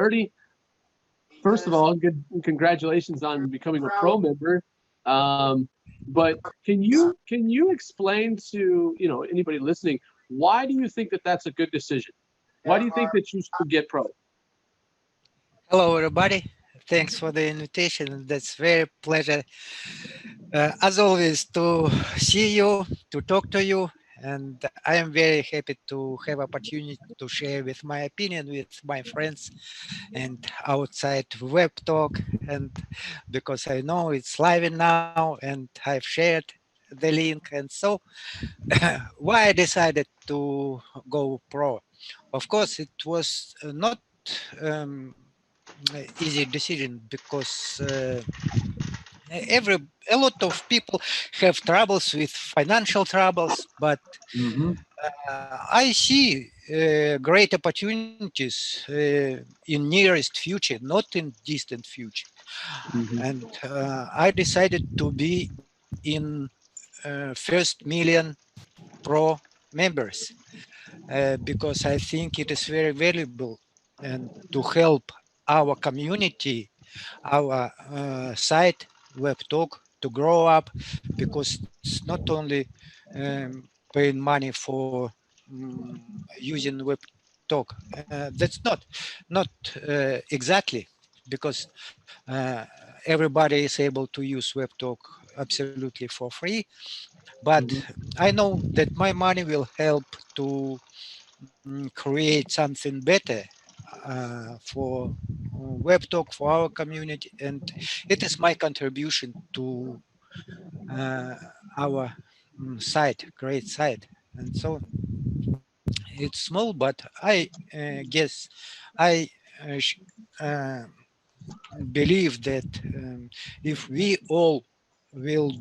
Ernie, first of all, good congratulations on becoming a pro member. Um, but can you explain to anybody listening, why do you think that that's a good decision? Why do you think that you should get pro? Hello, everybody. Thanks for the invitation. That's very pleasure, as always, to see you, to talk to you, and I am very happy to have opportunity to share with my opinion with my friends and outside web talk, and because I know it's live now, and I've shared the link, and so why I decided to go pro. Of course, it was not. Um, Easy decision because every a lot of people have troubles with financial troubles, but Hmm. I see great opportunities in nearest future, not in distant future. Hmm. And I decided to be in first million pro members because I think it is very valuable and to help our community, our site web talk to grow up, because it's not only paying money for using web talk. That's not exactly, because everybody is able to use web talk absolutely for free, but Hmm. I know that my money will help to create something better for WebTalk, for our community, and it is my contribution to uh, our site, great site. And so it's small, but I guess I uh, sh- uh, believe that if we all will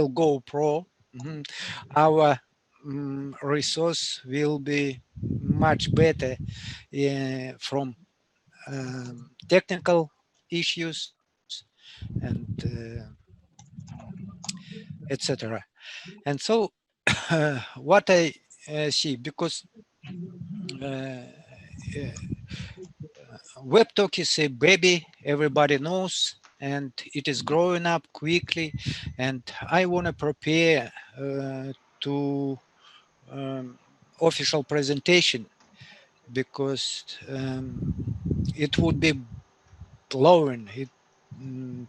go pro, our resource will be much better from technical issues and etc. And so what I see, because uh, WebTalk is a baby, everybody knows, and it is growing up quickly. And I want to prepare to official presentation, because it would be blowing.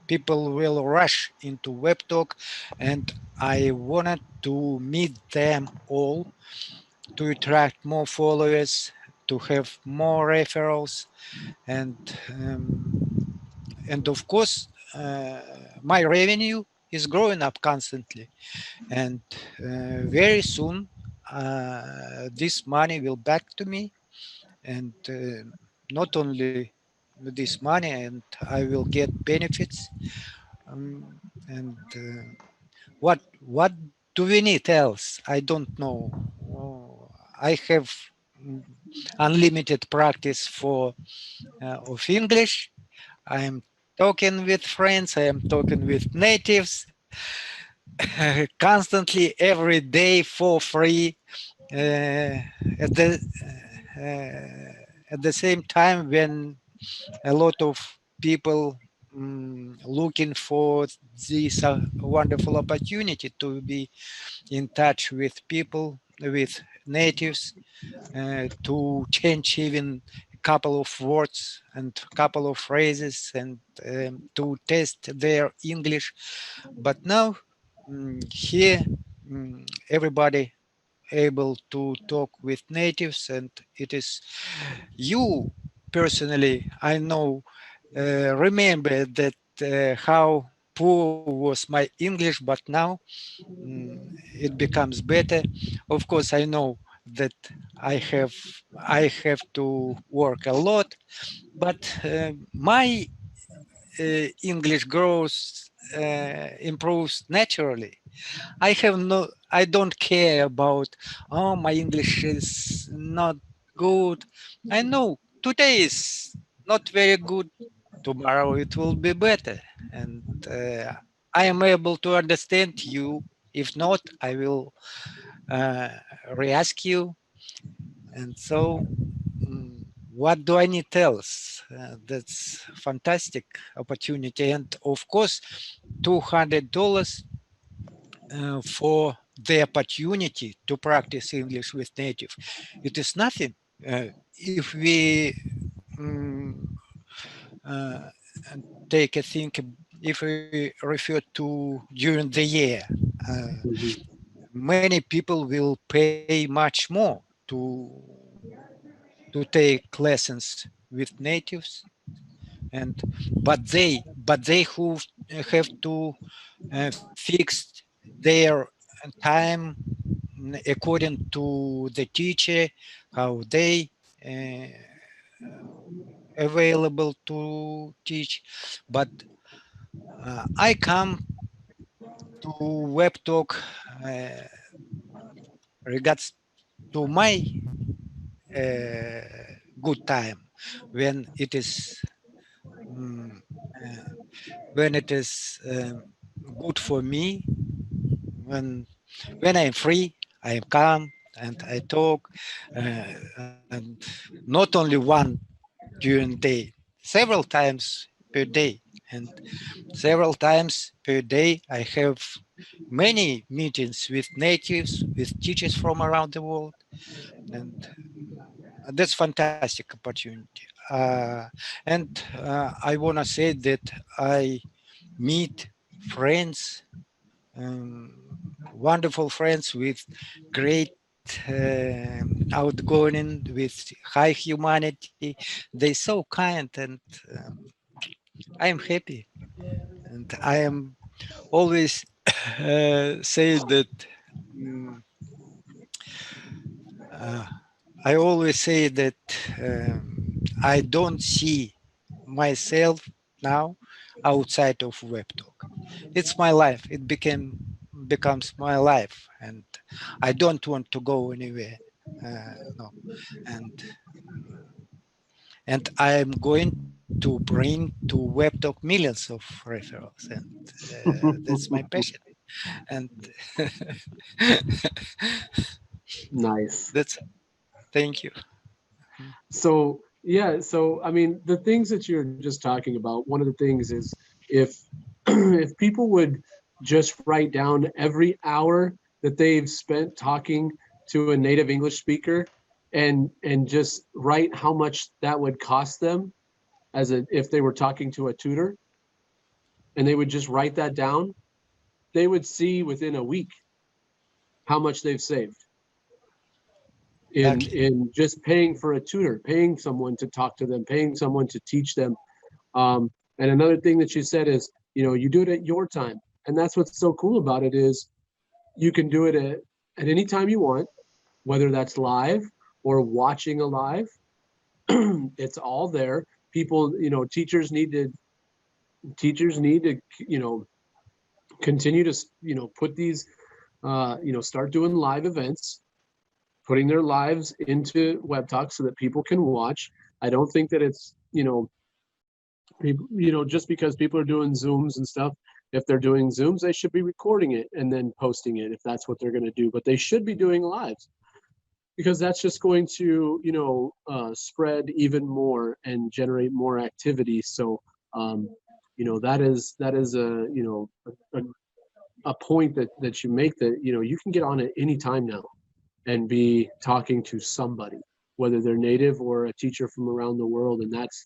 People will rush into WebTalk, and I wanted to meet them all, to attract more followers, to have more referrals, and of course my revenue is growing up constantly, and very soon this money will back to me, and not only this money, and I will get benefits, and what do we need else? I don't know. I have mm, unlimited practice for of English. I am talking with friends. I am talking with natives constantly every day for free. At the same time, when a lot of people looking for this wonderful opportunity to be in touch with people, with natives, to change even a couple of words and couple of phrases, and to test their English. But now here everybody able to talk with natives, and it is you personally, I know, remember that how poor was my English, but now it becomes better. Of course, I know that I have I have to work a lot, but my English grows, improves naturally. I don't care about, oh, my English is not good. I know today is not very good, tomorrow it will be better, and I am able to understand you. If not, I will uh, re-ask you. And so what do I need else? That's fantastic opportunity. And of course, $200 for the opportunity to practice English with native. It is nothing. If we uh, take a think, if we refer to during the year, Mhm. many people will pay much more to take lessons with natives, and but they who have to fix their time according to the teacher, how they uh, available to teach. But I come to Webtalk uh, regards to my good time when it is mm, uh, when it is good for me, when when I'm free, I am calm and I talk, and not only one during the day, several times per day, and several times per day I have many meetings with natives, with teachers from around the world, and that's fantastic opportunity. And I want to say that I meet friends, wonderful friends with great outgoing, with high humanity. They're so kind, and I am happy. And I am always say that mm, uh, I always say that I don't see myself now outside of WebTalk. It's my life. It becomes my life, and I don't want to go anywhere. No, and and I am going to bring to WebTalk millions of referrals, and that's my passion. And Nice. that's thank you. So yeah, so I mean, the things that you're just talking about, one of the things is if if people would just write down every hour that they've spent talking to a native English speaker and just write how much that would cost them as a if they were talking to a tutor, and they would just write that down, they would see within a week how much they've saved Exactly. in just paying for a tutor, paying someone to talk to them, paying someone to teach them. And another thing that you said is, you do it at your time, and that's what's so cool about it is you can do it at any time you want, whether that's live or watching a live. It's all there. People, teachers need to, continue to, put these, start doing live events, putting their lives into Web Talk so that people can watch. I don't think that it's, people, just because people are doing Zooms and stuff, if they're doing Zooms, they should be recording it and then posting it if that's what they're going to do. But they should be doing lives because that's just going to, spread even more and generate more activity. So, that is a point that you make that, you can get on at any time now and be talking to somebody, whether they're native or a teacher from around the world. And that's,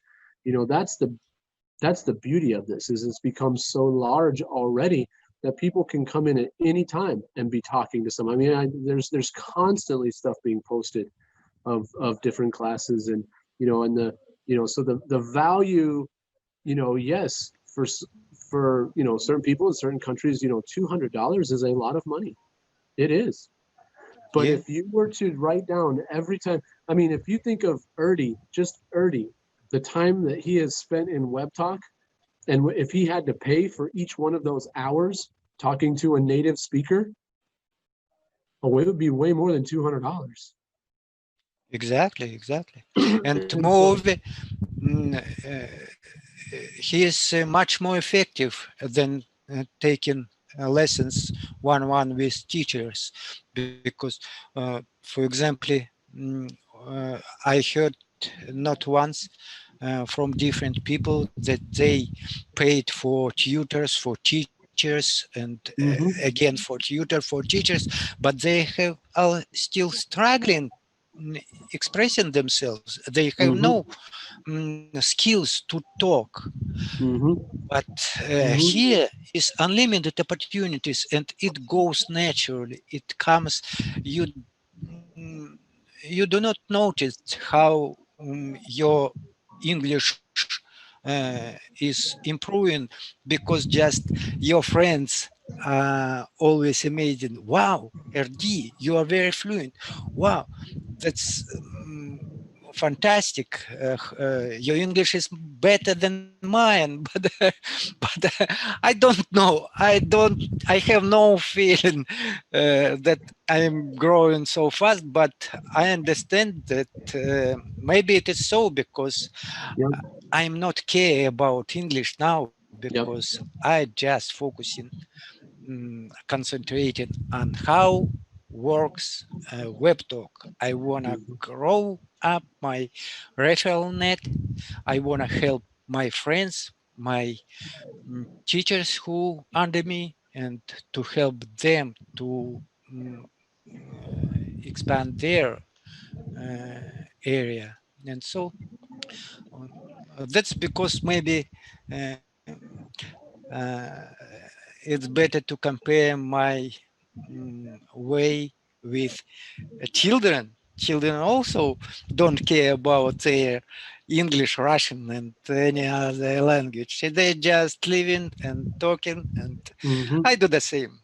that's the beauty of this is it's become so large already that people can come in at any time and be talking to someone. I mean, there's constantly stuff being posted of different classes, and and so the value, yes, for certain people in certain countries, $200 is a lot of money. It is. But Yeah, if you were to write down every time, I mean, if you think of just Erdy, the time that he has spent in Web Talk, and if he had to pay for each one of those hours talking to a native speaker, oh, it would be way more than $200. exactly. And And so, moreover, mm, he is much more effective than taking lessons one-on-one with teachers, because, for example, I heard not once, from different people that they paid for tutors, for teachers, and Mm-hmm. again for teachers, but they have are still struggling expressing themselves. They have Mm-hmm. no skills to talk. Mm-hmm. But Mm-hmm. here is unlimited opportunities, and it goes naturally. It comes. You mm, you do not notice how your English is improving because just your friends always imagine, wow, RD, you are very fluent. Wow, that's fantastic. Your English is better than mine, but I don't know. I have no feeling that I am growing so fast, but I understand that maybe it is so because Yep. I'm not care about English now Yep. because I just focusing, concentrated on how works WebTalk. I wanna Mm-hmm. grow up my referral net. I wanna help my friends, my teachers who under me, and to help them to expand their uh, area. And so that's because maybe uh, uh, it's better to compare my way with children. Children also don't care about their English, Russian, and any other language. They're just living and talking, and Mm-hmm. I do the same.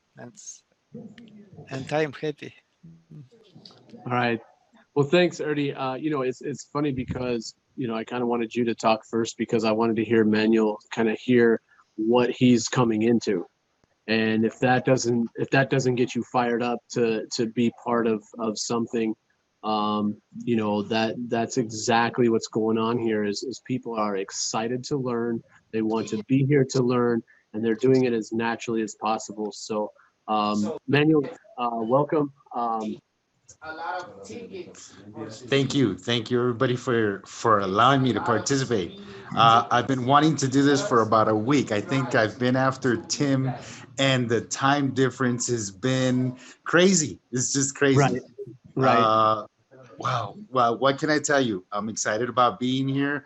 And I'm happy. All right. Well, thanks, Ernie. It's funny because I kind of wanted you to talk first because I wanted to hear Manuel kind of hear what he's coming into, and if that doesn't get you fired up to be part of something, that's exactly what's going on here. Is people are excited to learn, they want to be here to learn, and they're doing it as naturally as possible. So, Manuel, welcome. Thank you, everybody, for allowing me to participate. I've been wanting to do this for about a week. I think I've been after Tim, and the time difference has been crazy. It's just crazy. Right, right. Uh, wow. Well, what can I tell you? I'm excited about being here.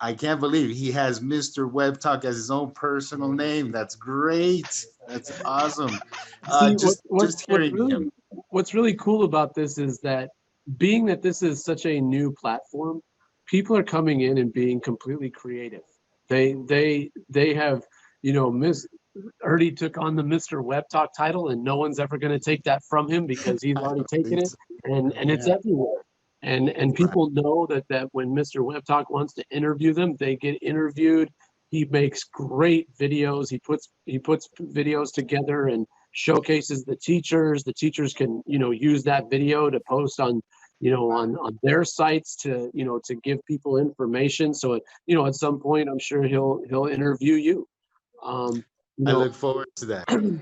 I can't believe he has Mr. Webtalk as his own personal name. That's great. That's awesome. See, Just hearing him. what's really cool about this is that being that this is such a new platform, people are coming in and being completely creative. They have, Miss Ernie took on the Mr. Web Talk title, and no one's ever going to take that from him because he's I already don't taken think it, so. and it's Yeah. everywhere. And Right. people know that when Mr. Web Talk wants to interview them, they get interviewed. He makes great videos. He puts videos together and showcases the teachers. The teachers can use that video to post on their sites to give people information. So at some point, I'm sure he'll interview you. Um, you I know, look forward to that.